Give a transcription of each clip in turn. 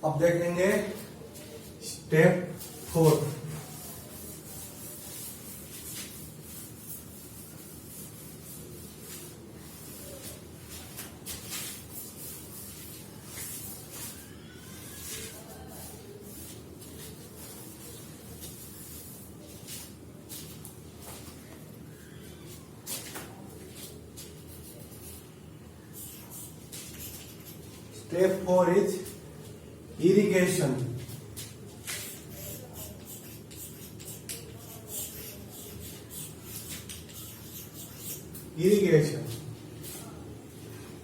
अब देखेंगे step 4। Step 4 is irrigation.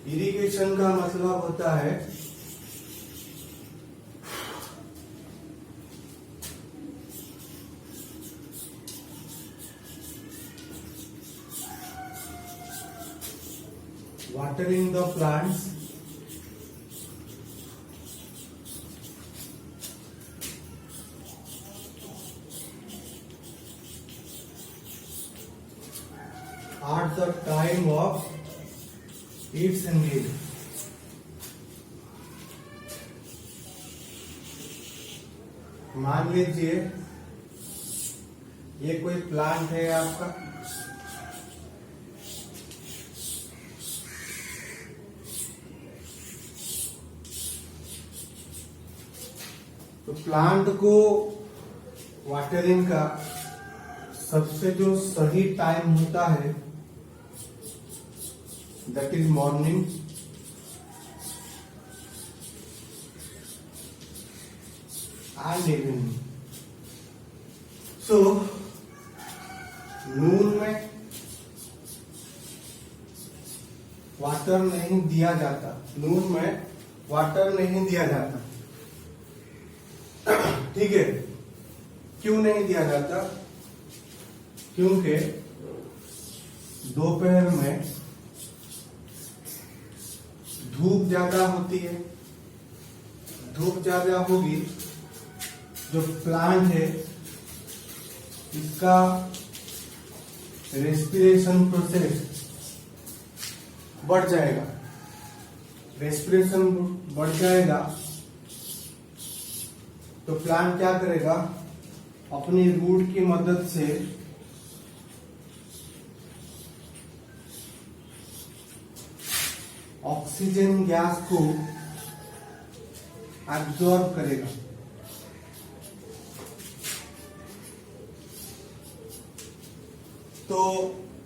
Irrigation का मतलब होता है watering the plants at the time of its need. मान लीजिए ये कोई प्लांट है आपका, तो प्लांट को वाटरिंग का सबसे जो सही टाइम होता है that is morning and evening. So noon में वाटर नहीं दिया जाता, नून में वाटर नहीं दिया जाता, ठीक है। क्यों नहीं दिया जाता? क्योंकि दोपहर में धूप ज्यादा होती है, धूप ज्यादा होगी, जो प्लांट है इसका रेस्पिरेशन प्रोसेस बढ़ जाएगा, रेस्पिरेशन बढ़ जाएगा तो प्लांट क्या करेगा, अपनी रूट की मदद से ऑक्सीजन गैस को एब्जॉर्ब करेगा। तो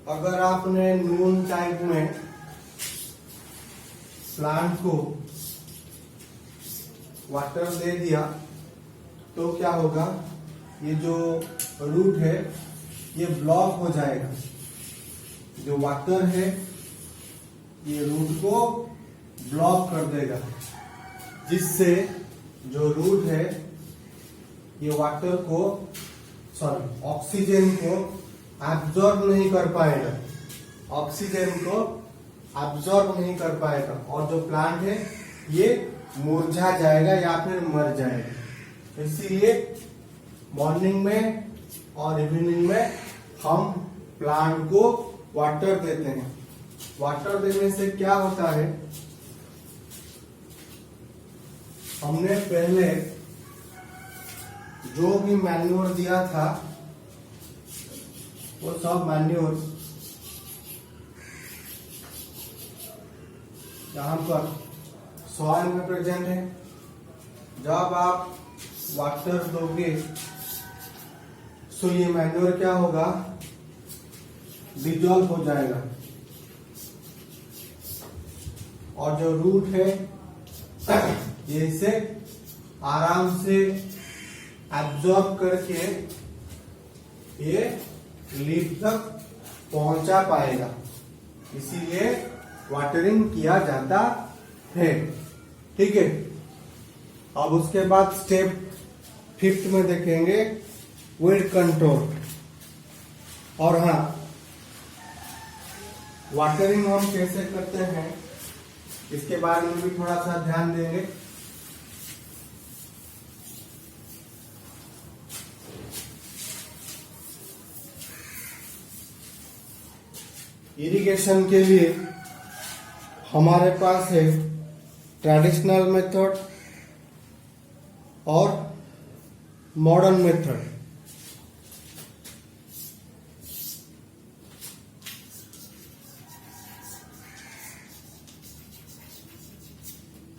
अगर आपने नून टाइम में प्लांट को वाटर दे दिया तो क्या होगा, ये जो रूट है ये ब्लॉक हो जाएगा, जो वाटर है ये रूट को ब्लॉक कर देगा, जिससे जो रूट है ये वाटर को ऑक्सीजन को एब्जॉर्ब नहीं कर पाएगा, ऑक्सीजन को एब्जॉर्ब नहीं कर पाएगा और जो प्लांट है ये मुरझा जाएगा या फिर मर जाएगा। इसीलिए मॉर्निंग में और इवनिंग में हम प्लांट को वाटर देते हैं। वाटर देने से क्या होता है, हमने पहले जो भी मैन्योर दिया था वो सब मैन्योर यहाँ पर सॉइल में प्रेजेंट है। जब आप वाटर दोगे तो ये मैन्योर क्या होगा, डिजॉल्व हो जाएगा और जो रूट है ये इसे आराम से एब्जॉर्ब करके ये लीफ तक पहुंचा पाएगा, इसीलिए वाटरिंग किया जाता है, ठीक है। अब उसके बाद स्टेप 5 में देखेंगे वीड कंट्रोल। और हाँ, वाटरिंग हम कैसे करते हैं इसके बारे में भी थोड़ा सा ध्यान देंगे। इरिगेशन के लिए हमारे पास है ट्रेडिशनल मेथड और मॉडर्न मेथड।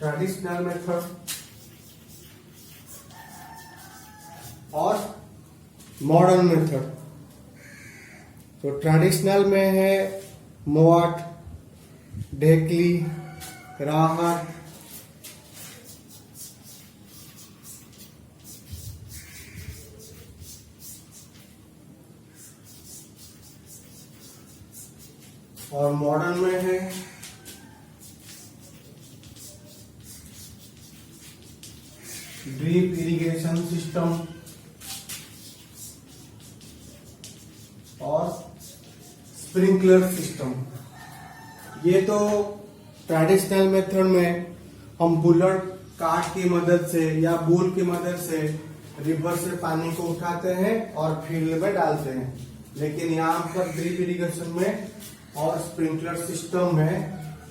ट्रेडिशनल मेथड और मॉडर्न मेथड। तो ट्रेडिशनल में है मोआट, ढेकली, राहत, और मॉडर्न में है ड्रिप इरिगेशन सिस्टम और स्प्रिंकलर सिस्टम। ये तो ट्रेडिशनल मेथड में हम बुलेट कार्ट की मदद से या बुल की मदद से रिवर से पानी को उठाते हैं और फील्ड में डालते हैं। लेकिन यहाँ पर ड्रिप इरिगेशन में और स्प्रिंकलर सिस्टम में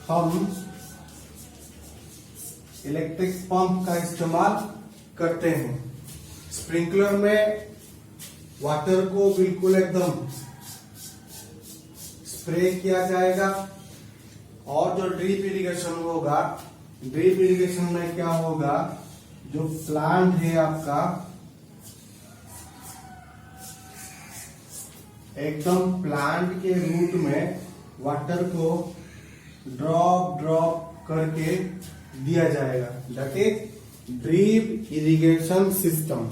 हम इलेक्ट्रिक पंप का इस्तेमाल करते हैं। स्प्रिंकलर में वाटर को बिल्कुल एकदम स्प्रे किया जाएगा, और जो ड्रिप इरिगेशन होगा, ड्रिप इरिगेशन में क्या होगा, जो प्लांट है आपका एकदम प्लांट के रूट में वाटर को ड्रॉप ड्रॉप करके दिया जाएगा। That is drip irrigation system.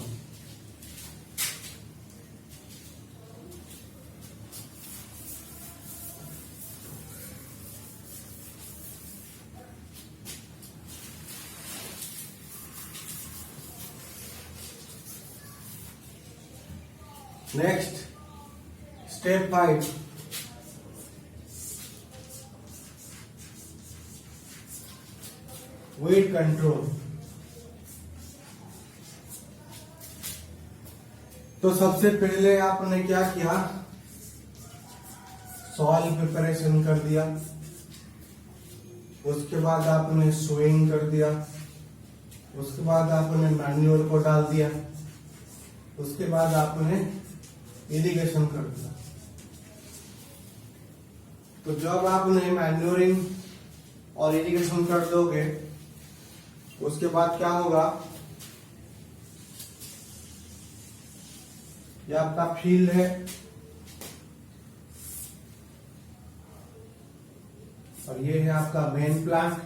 Next step 5, weight control. तो सबसे पहले आपने क्या किया, सॉइल प्रिपरेशन कर दिया, उसके बाद आपने सोइंग कर दिया, उसके बाद आपने मैन्योर को डाल दिया, उसके बाद आपने इरिगेशन कर दिया। तो जब आपने मैन्योरिंग और इरिगेशन कर दोगे, उसके बाद क्या होगा, ये आपका फील्ड है और ये है आपका मेन प्लांट।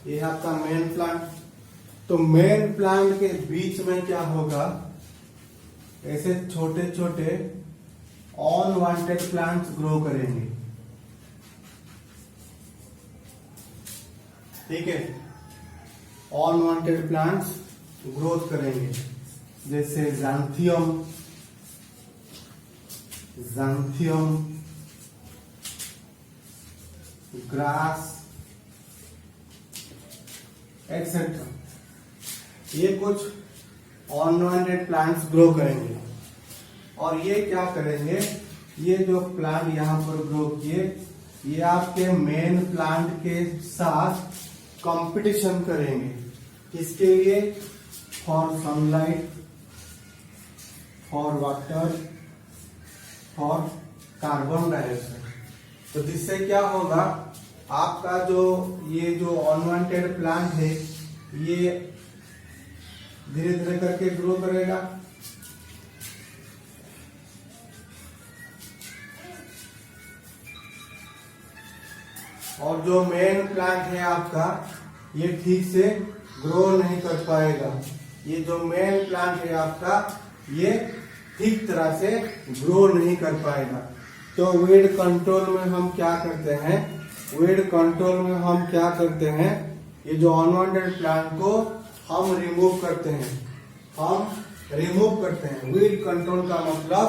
ये है आपका मेन प्लांट। तो मेन प्लांट के बीच में क्या होगा, ऐसे छोटे छोटे अनवांटेड प्लांट्स ग्रो करेंगे। ठीक है, अनवांटेड प्लांट्स ग्रोथ करेंगे, जैसे ज़ैंथियम, ग्रास एक्सेट्रा। ये कुछ अनवांटेड प्लांट्स ग्रो करेंगे। और ये क्या करेंगे, ये जो प्लांट यहाँ पर ग्रो किए, ये आपके मेन प्लांट के साथ कंपटीशन करेंगे। किसके लिए, for sunlight, for water, for carbon dioxide. तो जिससे क्या होगा, आपका जो ये जो अनवांटेड प्लांट है, ये धीरे धीरे करके ग्रो करेगा। और जो मेन प्लांट है आपका, ये ठीक से ग्रो नहीं कर पाएगा। ये जो मेन प्लांट है आपका, ये ठीक तरह से ग्रो नहीं कर पाएगा। तो वीड कंट्रोल में हम क्या करते हैं, वीड कंट्रोल में हम क्या करते हैं, ये जो अनवांटेड प्लांट को हम रिमूव करते हैं। वीड कंट्रोल का मतलब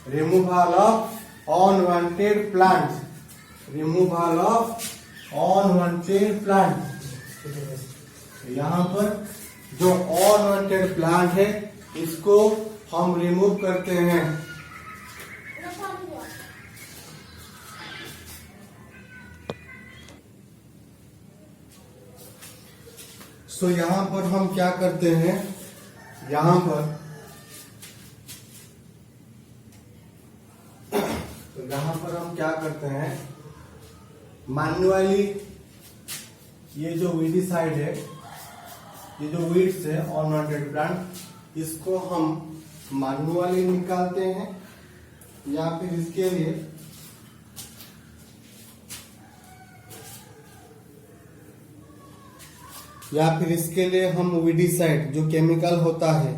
रिमूवल ऑफ अनवांटेड प्लांट्स, यहाँ पर जो अनवांटेड प्लांट है, इसको हम रिमूव करते हैं। सो यहाँ पर हम क्या करते हैं, यहाँ पर तो यहाँ पर हम क्या करते हैं, मैन्युअली ये जो वीडिसाइड है, ये जो वीड्स है ऑर्नामेंटेड प्लांट, इसको हम मैन्युअली निकालते हैं, या फिर इसके लिए हम वीडिसाइड जो केमिकल होता है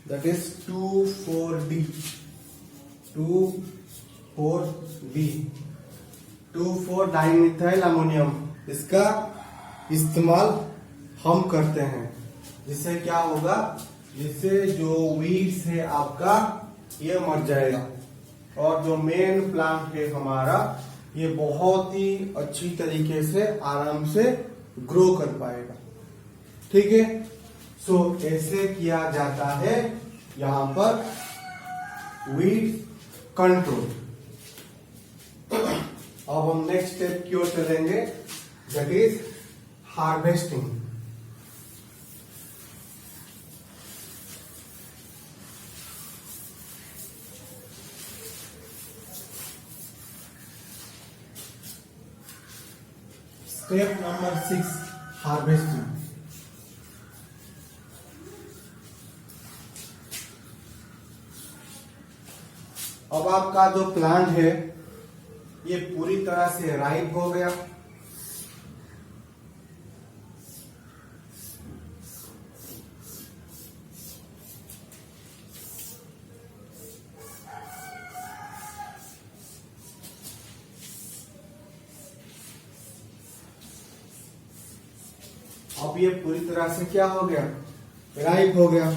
दैट इज 2,4-D 2,4-डाइमिथाइल अमोनियम, इसका इस्तेमाल हम करते हैं। जिससे क्या होगा, जिससे जो वीड्स है आपका ये मर जाएगा, और जो मेन प्लांट है हमारा ये बहुत ही अच्छी तरीके से आराम से ग्रो कर पाएगा। ठीक है, सो ऐसे किया जाता है यहाँ पर वीड कंट्रोल। अब हम नेक्स्ट स्टेप की ओर चलेंगे, that is harvesting. Step number 6, harvesting. अब आपका जो प्लांट है ये पूरी तरह से राइप हो गया। अब ये पूरी तरह से क्या हो गया, राइप हो गया।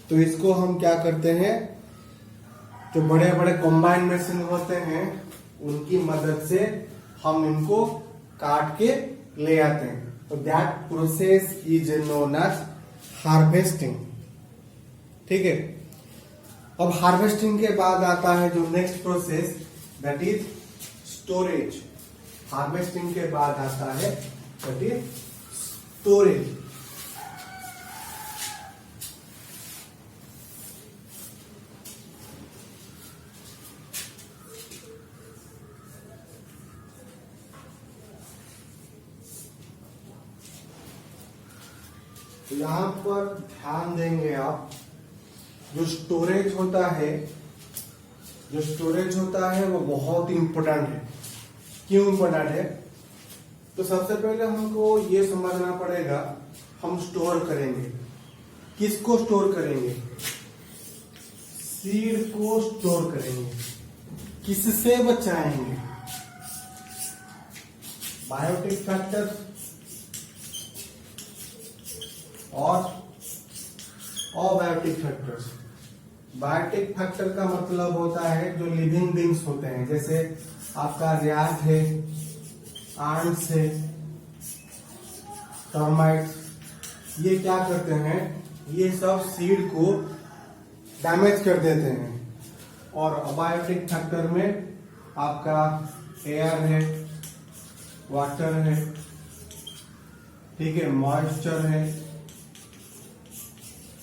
तो इसको हम क्या करते हैं, जो बड़े बड़े कॉम्बाइन मशीन होते हैं उनकी मदद से हम इनको काट के ले आते हैं। तो that process is known as harvesting. ठीक है, अब हार्वेस्टिंग के बाद आता है जो next process, that is storage. Harvesting के बाद आता है दैट इज स्टोरेज। यहां पर ध्यान देंगे आप, जो स्टोरेज होता है वो बहुत ही इंपॉर्टेंट है। क्यों इंपॉर्टेंट है, तो सबसे पहले हमको ये समझना पड़ेगा, हम स्टोर करेंगे, किसको स्टोर करेंगे, सीड को स्टोर करेंगे। किससे बचाएंगे, बायोटिक फैक्टर और अबायोटिक फैक्टर्स। बायोटिक फैक्टर का मतलब होता है जो लिविंग बींग्स होते हैं, जैसे आपका रैट है, आंट्स है, टर्माइट्स। ये क्या करते हैं, ये सब सीड को डैमेज कर देते हैं। और अबायोटिक फैक्टर में आपका एयर है, वाटर है, ठीक है, मॉइस्चर है।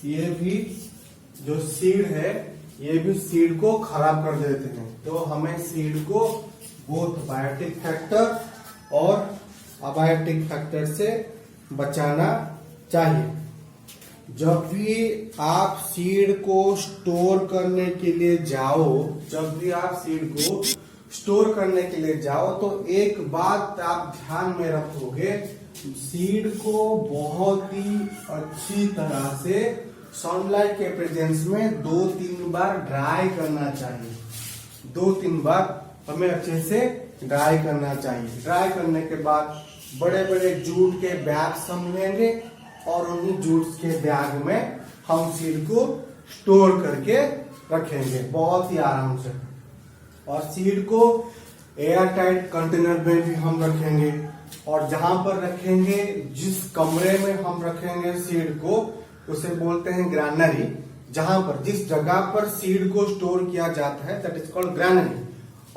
ये भी जो सीड है ये भी सीड को खराब कर देते हैं। तो हमें सीड को बोथ बायोटिक फैक्टर और अबायोटिक फैक्टर से बचाना चाहिए। जब भी आप सीड को स्टोर करने के लिए जाओ, तो एक बात आप ध्यान में रखोगे, सीड को बहुत ही अच्छी तरह से सनलाइट के प्रेजेंस में 2-3 बार ड्राई करना चाहिए। 2-3 बार हमें अच्छे से ड्राई करना चाहिए। ड्राई करने के बाद बड़े बड़े जूट के बैग हम लेंगे और उन्हीं जूट के बैग में हम सीड को स्टोर करके रखेंगे बहुत ही आराम से। और सीड को एयर टाइट कंटेनर में भी हम रखेंगे, और जहां पर रखेंगे, जिस कमरे में हम रखेंगे सीड को, उसे बोलते हैं ग्रैनरी। जहां पर, जिस जगह पर सीड को स्टोर किया जाता है दैट इज कॉल्ड ग्रैनरी।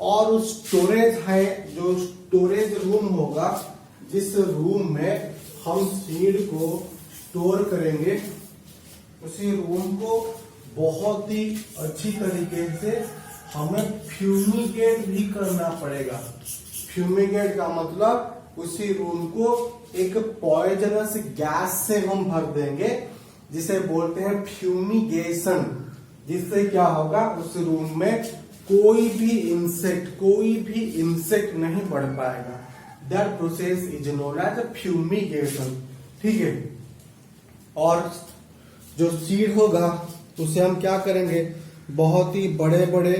और उस स्टोरेज है, जो स्टोरेज रूम होगा, जिस रूम में हम सीड को स्टोर करेंगे, उसी रूम को बहुत ही अच्छी तरीके से हमें फ्यूमिगेट भी करना पड़ेगा। फ्यूमिगेट का मतलब उसी रूम को एक पॉइजनस गैस से हम भर देंगे, जिसे बोलते हैं फ्यूमिगेशन। जिससे क्या होगा, उस रूम में कोई भी इंसेक्ट नहीं बढ़ पाएगा। That process is known as fumigation. ठीक है। और जो सीड होगा उसे हम क्या करेंगे, बहुत ही बड़े बड़े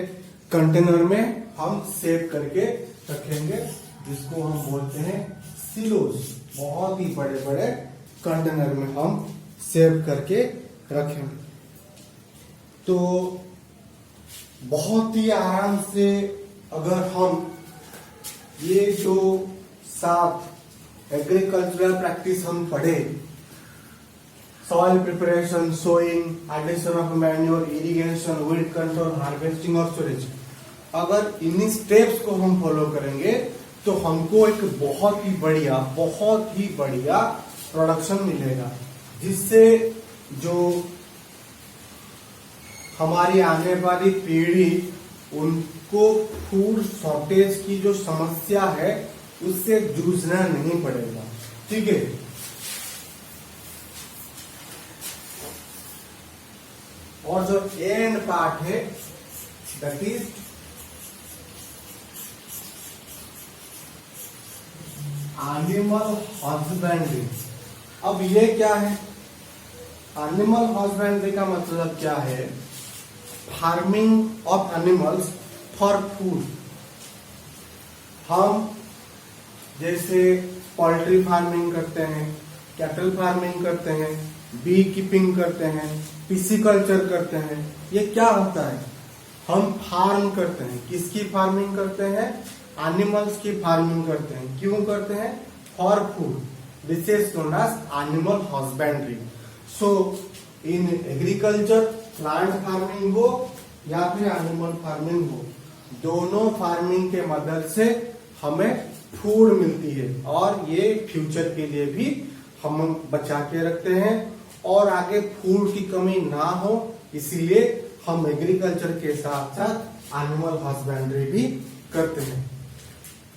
कंटेनर में हम सेव करके रखेंगे, जिसको हम बोलते हैं सिलोज। बहुत ही बड़े बड़े कंटेनर में हम सेव करके रखेंगे। तो बहुत ही आराम से अगर हम ये जो 7 एग्रीकल्चरल प्रैक्टिस हम पढ़े, soil preparation, sowing, addition of manure, irrigation, weed control, harvesting और स्टोरेज, अगर इन्हीं स्टेप्स को हम फॉलो करेंगे तो हमको एक बहुत ही बढ़िया प्रोडक्शन मिलेगा, जिससे जो हमारी आने वाली पीढ़ी, उनको फूड शॉर्टेज की जो समस्या है उससे जूझना नहीं पड़ेगा। ठीक है। और जो एंड पार्ट है दैट इज एनिमल हस्बेंड्री। अब ये क्या है? एनिमल हस्बेंड्री का मतलब क्या है? Farming of animals for food. हम जैसे पोल्ट्री फार्मिंग करते हैं, कैटल फार्मिंग करते हैं, बी कीपिंग करते हैं, पिसिकल्चर करते हैं। ये क्या होता है? हम फार्म करते हैं। किसकी फार्मिंग करते हैं? एनिमल्स की फार्मिंग करते हैं। क्यों करते हैं? For food. This is known as animal husbandry. So in agriculture, plant farming हो या फिर एनिमल फार्मिंग हो, दोनों फार्मिंग के मदद से हमें फूड मिलती है, और ये फ्यूचर के लिए भी हम बचा के रखते हैं, और आगे फूड की कमी ना हो, इसीलिए हम एग्रीकल्चर के साथ साथ एनिमल हस्बेंड्री भी करते हैं।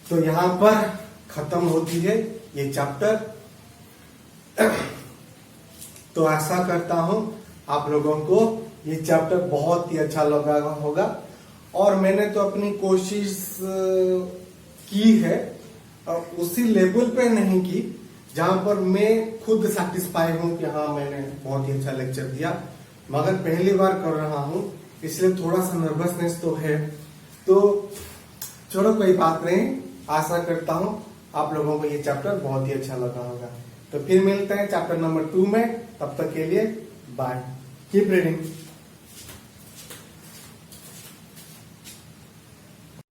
तो यहाँ पर खत्म होती है ये चैप्टर। तो आशा करता हूं आप लोगों को ये चैप्टर बहुत ही अच्छा लगा होगा, और मैंने तो अपनी कोशिश की है, उसी लेवल पे नहीं की जहां पर मैं खुद सैटिस्फाई हूं कि हाँ मैंने बहुत ही अच्छा लेक्चर दिया, मगर पहली बार कर रहा हूं इसलिए थोड़ा सा नर्वसनेस तो है। तो छोड़ो, कोई बात नहीं। आशा करता हूं आप लोगों को ये चैप्टर बहुत ही अच्छा लगा होगा। तो फिर मिलते हैं चैप्टर नंबर 2 में। तब तक के लिए बाय, कीप रीडिंग।